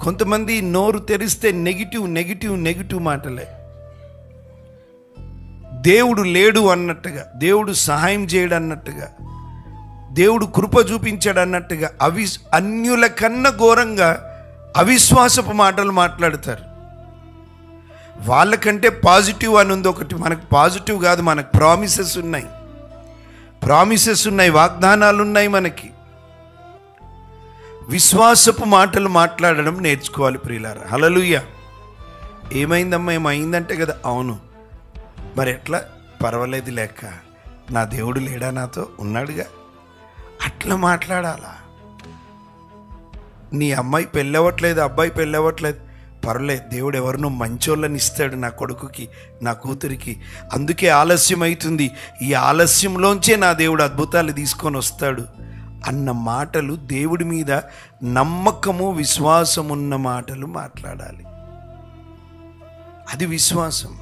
కొంతమంది నోరు తెరిస్తే నెగిటివ్ నెగిటివ్ నెగిటివ్ మాటలే. దేవుడు లేడు అన్నట్టుగా, దేవుడు సహాయం చేయడు అన్నట్టుగా, దేవుడు కృప చూపించాడు అన్నట్టుగా అన్యుల కన్నా ఘోరంగా అవిశ్వాసపు మాటలు మాట్లాడతారు. వాళ్ళకంటే పాజిటివ్ అని ఉంది ఒకటి, మనకు పాజిటివ్ కాదు, మనకు ప్రామిసెస్ ఉన్నాయి, వాగ్దానాలు ఉన్నాయి. మనకి విశ్వాసపు మాటలు మాట్లాడడం నేర్చుకోవాలి ప్రియులారా. హల్లెలూయా. ఏమైందమ్మా, ఏమైందంటే కదా, అవును మరి ఎట్లా, పర్వాలేదు లేక, నా దేవుడు లేడా, నాతో ఉన్నాడుగా, అట్లా మాట్లాడాలా. నీ అమ్మాయి పెళ్ళవట్లేదు, అబ్బాయి పెళ్ళవట్లేదు, పర్వాలేదు, దేవుడు ఎవరినో మంచోళ్ళని ఇస్తాడు నా కొడుకుకి, నా కూతురికి, అందుకే ఆలస్యం అవుతుంది, ఈ ఆలస్యంలోంచే నా దేవుడు అద్భుతాలు తీసుకొని వస్తాడు అన్న మాటలు, దేవుడి మీద నమ్మకము విశ్వాసమున్న మాటలు మాట్లాడాలి. అది విశ్వాసం.